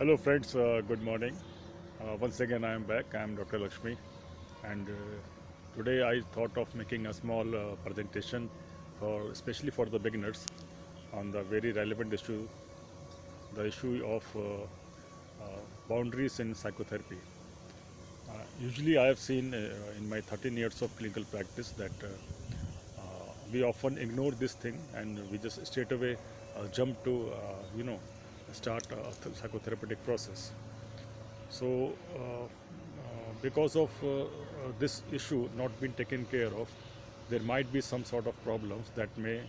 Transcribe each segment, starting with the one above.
Hello friends, good morning. Once again I am back. I am Dr. Lakshmi and today I thought of making a small presentation for especially for the beginners on the very relevant issue, the issue of boundaries in psychotherapy. Usually I have seen in my 13 years of clinical practice that we often ignore this thing and we just straight away jump to start a psychotherapeutic process. So, because of this issue not being taken care of, there might be some sort of problems that may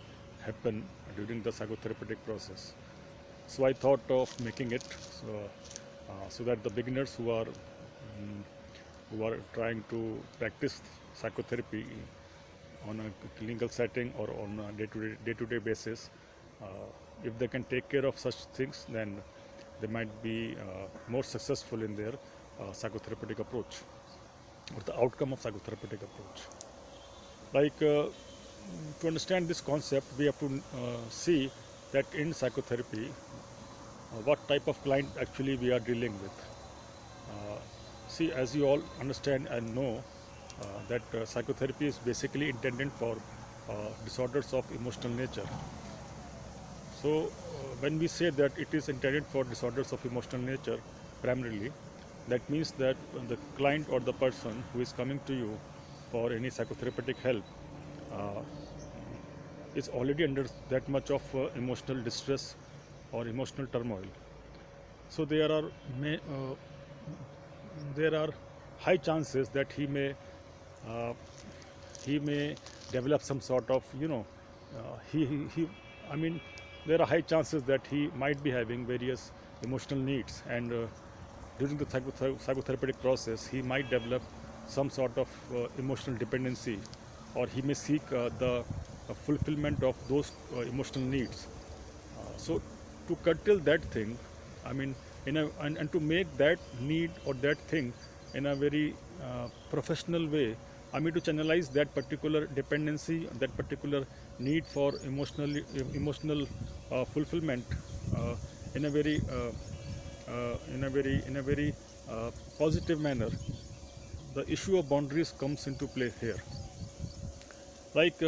happen during the psychotherapeutic process. So, I thought of making it so that the beginners who are trying to practice psychotherapy on a clinical setting or on a day-to-day basis, uh, if they can take care of such things, then they might be more successful in their psychotherapeutic approach or the outcome of psychotherapeutic approach. Like to understand this concept, we have to see that in psychotherapy, what type of client actually we are dealing with. See, as you all understand and know, that psychotherapy is basically intended for disorders of emotional nature. So, when we say that it is intended for disorders of emotional nature primarily, that means that the client or the person who is coming to you for any psychotherapeutic help uh, is already under that much of emotional distress or emotional turmoil. So there are high chances that uh, he may develop some sort of he I mean there are high chances that he might be having various emotional needs, and during the psychotherapeutic process he might develop some sort of emotional dependency, or he may seek the fulfillment of those emotional needs. So to curtail that thing, I mean, and to make that need or that thing in a very professional way, I mean to channelize that particular dependency, that particular need for emotional fulfillment uh, in a very positive manner. The issue of boundaries comes into play here. Like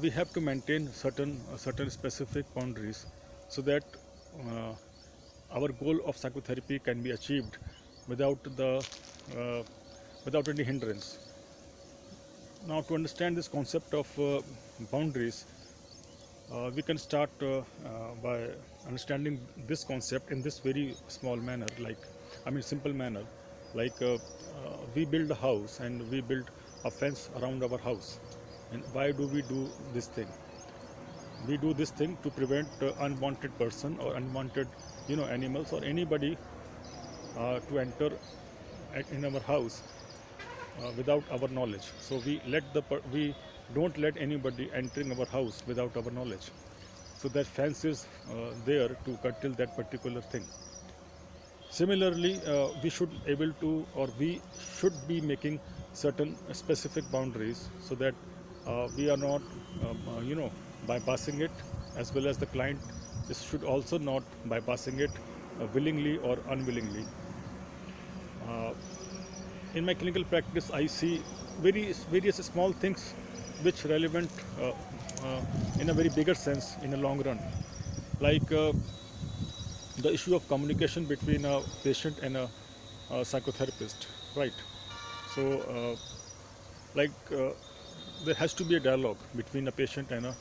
we have to maintain certain specific boundaries so that uh, our goal of psychotherapy can be achieved without the uh, without any hindrance. Now, to understand this concept of boundaries, we can start by understanding this concept in this very small manner, simple manner. Like we build a house and we build a fence around our house. And why do we do this thing? We do this thing to prevent unwanted person or unwanted, animals or anybody to enter in our house without our knowledge. So we don't let anybody entering our house without our knowledge. So that fence is there to curtail that particular thing. Similarly, we should able to, or we should be making certain specific boundaries so that we are not, bypassing it, as well as the client should also not bypassing it willingly or unwillingly. Uh, in my clinical practice, I see various small things which relevant in a very bigger sense in the long run, like the issue of communication between a patient and a psychotherapist, right? So, like there has to be a dialogue between a patient and a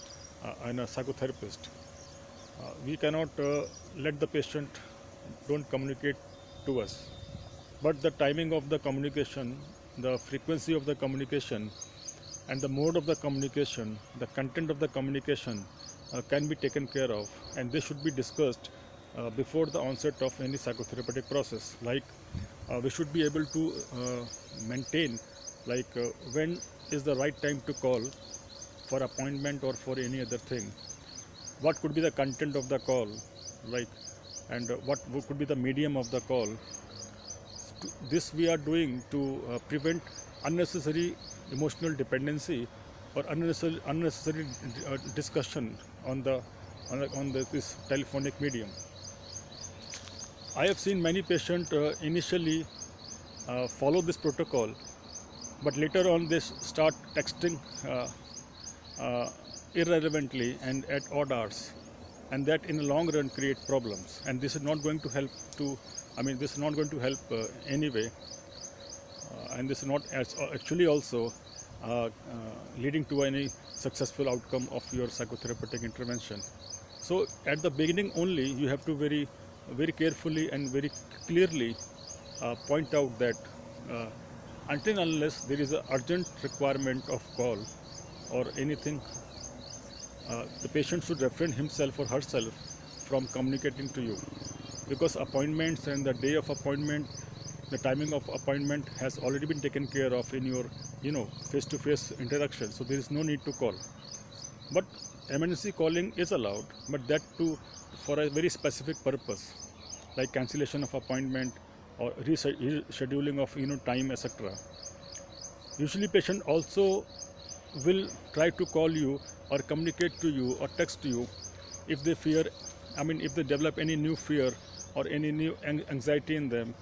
psychotherapist. We cannot let the patient don't communicate to us, but the timing of the communication, the frequency of the communication, and the mode of the communication, the content of the communication can be taken care of, and they should be discussed before the onset of any psychotherapeutic process. Like we should be able to maintain, like when is the right time to call for appointment or for any other thing. What could be the content of the call, like, and what could be the medium of the call. This we are doing to prevent unnecessary emotional dependency or unnecessary discussion on this telephonic medium. I have seen many patients initially follow this protocol, but later on they start texting irrelevantly and at odd hours, and that in the long run create problems. And this is not going to help this is not going to help anyway, and this is not actually also leading to any successful outcome of your psychotherapeutic intervention. So at the beginning only, you have to very carefully and very clearly point out that until unless there is an urgent requirement of call or anything, the patient should refrain himself or herself from communicating to you, because appointments and the day of appointment, the timing of appointment has already been taken care of in your face-to-face interaction, so there is no need to call. But emergency calling is allowed, but that too for a very specific purpose, like cancellation of appointment or rescheduling of time, etc. Usually patient also will try to call you or communicate to you or text to you if they fear, if they develop any new fear or any new anxiety in them,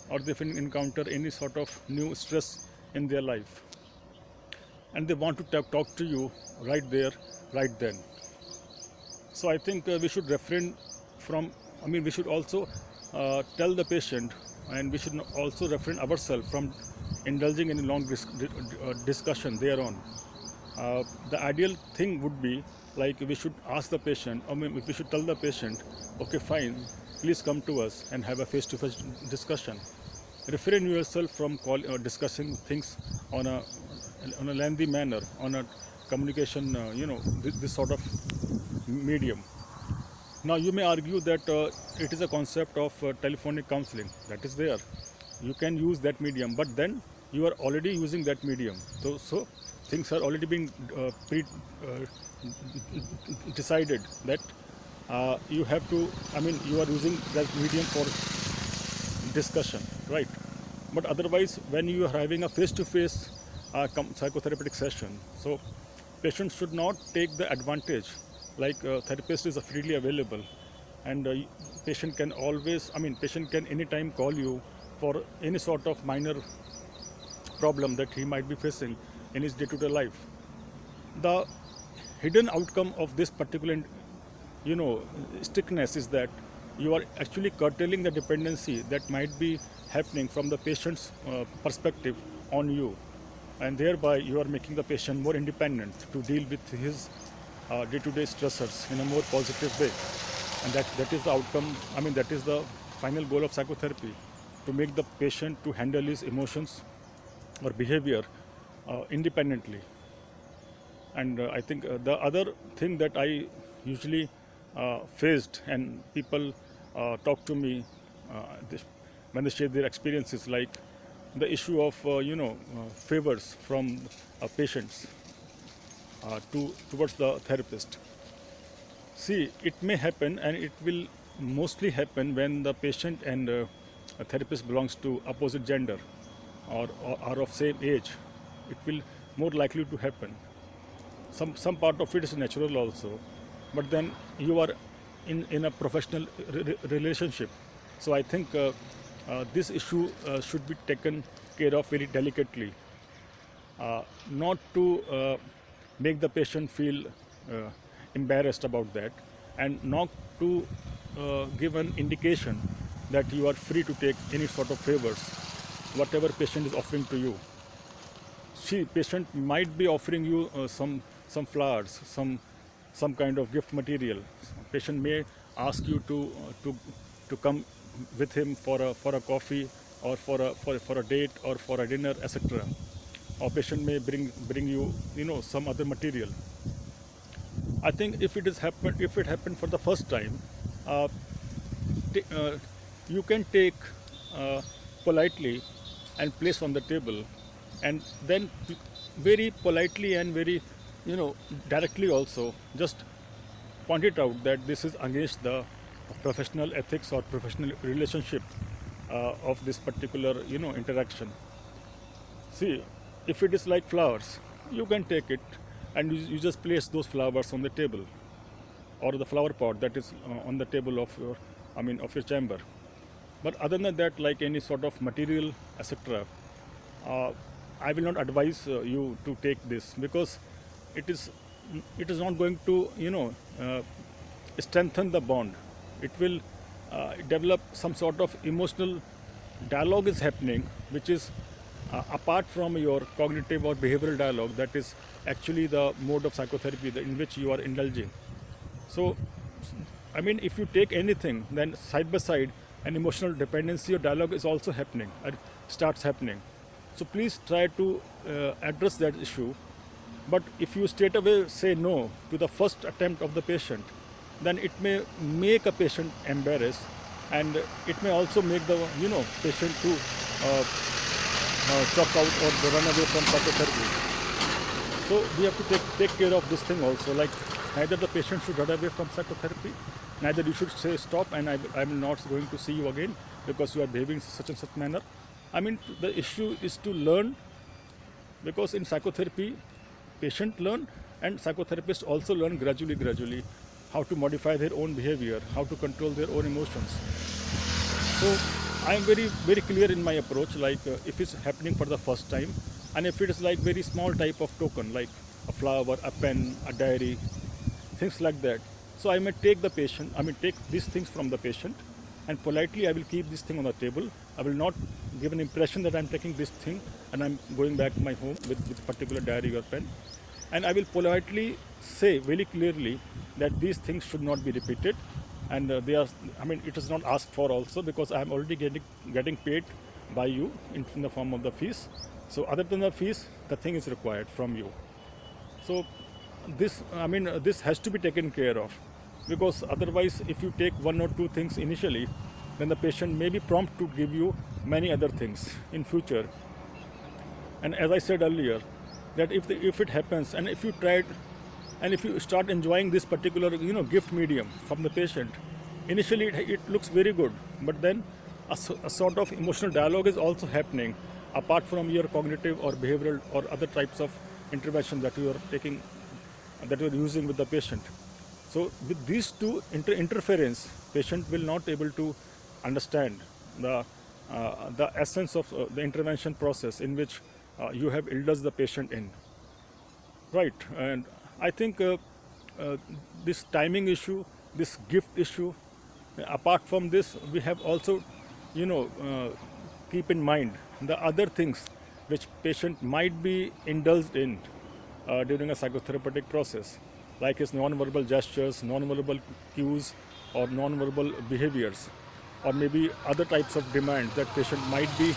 or they encounter any sort of new stress in their life, and they want to talk to you right there, right then. So I think we should refrain from, we should also tell the patient, and we should also refrain ourselves from indulging in a long discussion thereon. The ideal thing would be, like, we should ask the patient, we should tell the patient, okay, fine, please come to us and have a face-to-face discussion. Refrain yourself from discussing things on a lengthy manner, on a communication, this sort of medium. Now you may argue that it is a concept of telephonic counseling that is there. You can use that medium, but then you are already using that medium. So things are already being decided that you have to, you are using that medium for discussion, right? But otherwise, when you are having a face-to-face psychotherapeutic session, so patients should not take the advantage, like therapist is freely available, and patient can anytime call you for any sort of minor problem that he might be facing in his day-to-day life. The hidden outcome of this particular strictness is that you are actually curtailing the dependency that might be happening from the patient's perspective on you, and thereby you are making the patient more independent to deal with his day-to-day stressors in a more positive way. And that is the outcome, that is the final goal of psychotherapy, to make the patient to handle his emotions or behavior independently. And I think the other thing that I usually faced, and people talk to me when they share their experiences, like the issue of favors from patients towards the therapist. See, it may happen, and it will mostly happen when the patient and a therapist belongs to opposite gender or are of same age. It will more likely to happen. Some part of it is natural also, but then you are in a professional relationship. So I think this issue should be taken care of very delicately, not to make the patient feel embarrassed about that, and not to give an indication that you are free to take any sort of favors, whatever patient is offering to you. See, patient might be offering you some flowers, some kind of gift material. Patient may ask you to come with him for a coffee, or for a date, or for a dinner, etc. Or patient may bring you some other material. I think if it happened for the first time, you can take politely and place on the table, and then very politely and very directly also just point it out that this is against the professional ethics or professional relationship of this particular interaction. See, if it is like flowers, you can take it and you just place those flowers on the table, or the flower pot that is on the table of your chamber. But other than that, like any sort of material, etc., uh, I will not advise you to take this, because it is it is not going to strengthen the bond. It will develop some sort of emotional dialogue is happening, which is apart from your cognitive or behavioral dialogue. That is actually the mode of psychotherapy in which you are indulging. So, I mean, if you take anything, then side by side, an emotional dependency or dialogue is also happening, starts happening. So please try to address that issue. But if you straight away say no to the first attempt of the patient, then it may make a patient embarrassed, and it may also make the patient to chuck out or run away from psychotherapy. So we have to take care of this thing also. Like, neither the patient should run away from psychotherapy, neither you should say stop and I'm not going to see you again because you are behaving such and such manner. I mean, the issue is to learn, because in psychotherapy, patient learn and psychotherapists also learn gradually how to modify their own behavior, how to control their own emotions. So I am very clear in my approach. Like if it's happening for the first time, and if it is like very small type of token, like a flower, a pen, a diary, things like that. So I may take take these things from the patient, and politely I will keep this thing on the table. I will not give an impression that I'm taking this thing and I'm going back to my home with a particular diary or pen. And I will politely say very clearly that these things should not be repeated, and it is not asked for also, because I am already getting paid by you in the form of the fees. So other than the fees, the thing is required from you. So this has to be taken care of, because otherwise if you take one or two things initially, then the patient may be prompt to give you many other things in future. And as I said earlier, that if it happens, and if you tried, and if you start enjoying this particular gift medium from the patient, initially it looks very good, but then a sort of emotional dialogue is also happening apart from your cognitive or behavioral or other types of intervention that you are taking, that you are using with the patient. So with these two interference, patient will not able to understand the essence of the intervention process in which you have indulged the patient in. Right, and I think this timing issue, this gift issue, apart from this, we have also, keep in mind the other things which patient might be indulged in during a psychotherapeutic process, like his non-verbal gestures, non-verbal cues, or non-verbal behaviors, or maybe other types of demands that patient might be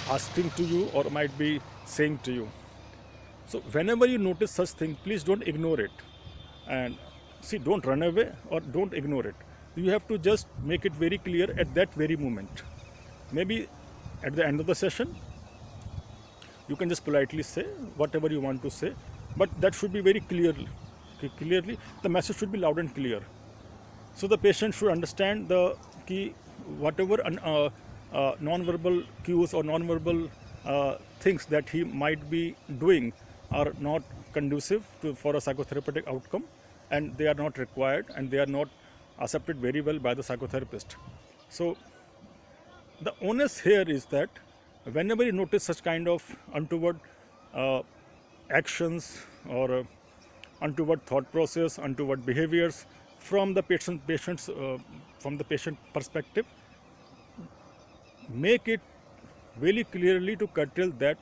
asking to you or might be saying to you. So whenever you notice such thing, please don't ignore it. And see, don't run away or don't ignore it. You have to just make it very clear at that very moment. Maybe at the end of the session, you can just politely say whatever you want to say, but that should be very clearly, the message should be loud and clear. So the patient should understand the key, whatever non-verbal cues or non-verbal things that he might be doing are not conducive for a psychotherapeutic outcome, and they are not required, and they are not accepted very well by the psychotherapist. So the onus here is that whenever you notice such kind of untoward actions or untoward thought process, untoward behaviors from the patient's from the patient perspective, make it very clearly to curtail that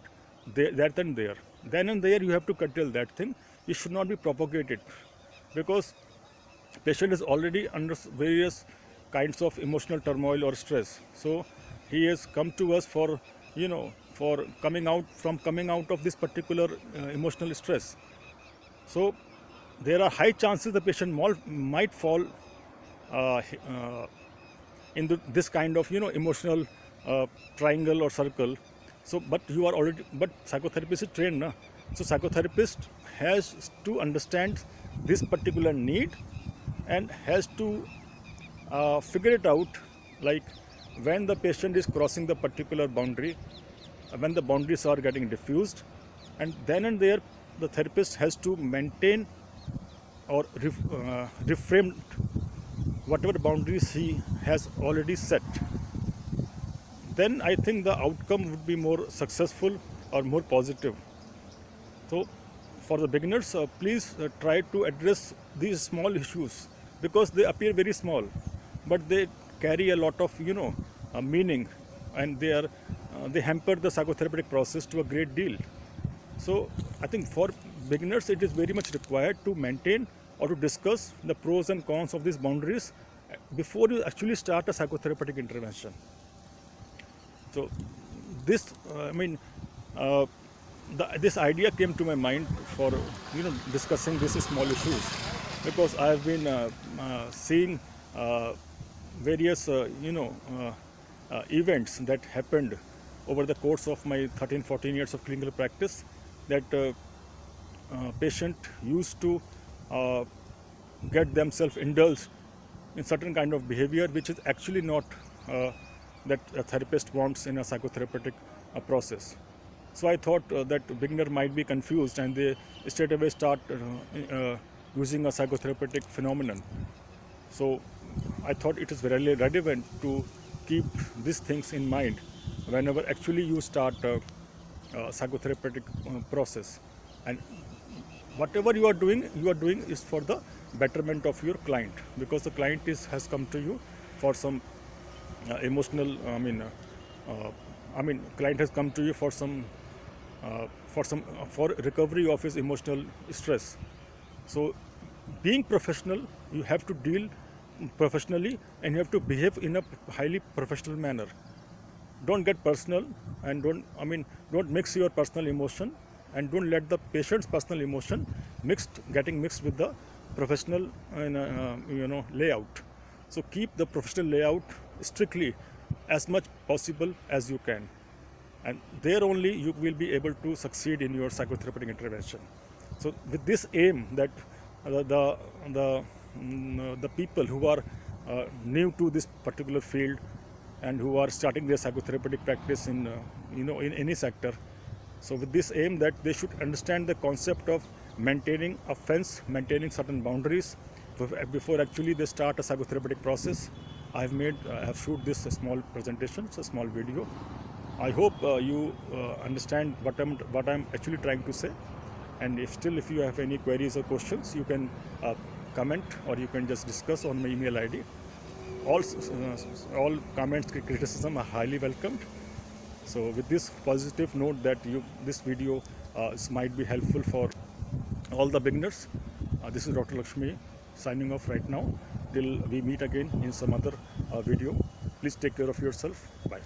and there. Then and there you have to curtail that thing. It should not be propagated, because patient is already under various kinds of emotional turmoil or stress. So he has come to us for coming out of this particular emotional stress. So there are high chances the patient might fall in this kind of emotional triangle or circle. So but psychotherapist is trained na? So psychotherapist has to understand this particular need and has to figure it out, like when the patient is crossing the particular boundary, when the boundaries are getting diffused, and then and there the therapist has to maintain or reframe whatever boundaries he has already set. then I think the outcome would be more successful or more positive. So, for the beginners, please try to address these small issues because they appear very small, but they carry a lot of meaning, and they hamper the psychotherapeutic process to a great deal. So, I think for beginners, it is very much required to maintain or to discuss the pros and cons of these boundaries before you actually start a psychotherapeutic intervention. So this, uh, this idea came to my mind for discussing these small issues because I have been seeing various events that happened over the course of my 13-14 years of clinical practice that patient used to uh, get themselves indulged in certain kind of behavior which is actually not that a therapist wants in a psychotherapeutic process. So I thought that beginner might be confused and they straight away start using a psychotherapeutic phenomenon. So I thought it is very relevant to keep these things in mind whenever actually you start psychotherapeutic process. And whatever you are doing is for the betterment of your client because the client has come to you for some emotional. Client has come to you for some for recovery of his emotional stress. So, being professional, you have to deal professionally and you have to behave in a highly professional manner. Don't get personal and don't mix your personal emotion and don't let the patient's personal emotion getting mixed with the professional layout. So keep the professional layout strictly as much possible as you can, and there only you will be able to succeed in your psychotherapeutic intervention. So with this aim that the people who are new to this particular field and who are starting their psychotherapeutic practice in in any sector, so with this aim that they should understand the concept of maintaining a fence, maintaining certain boundaries before actually they start a psychotherapeutic process. I have shoot this small presentation, it's a small video. I hope you understand what I'm actually trying to say. And if you have any queries or questions, you can comment or you can just discuss on my email ID. All comments, criticism are highly welcomed. So with this positive note that this video might be helpful for all the beginners, this is Dr. Lakshmi signing off right now till we meet again in some other video. Please take care of yourself. Bye.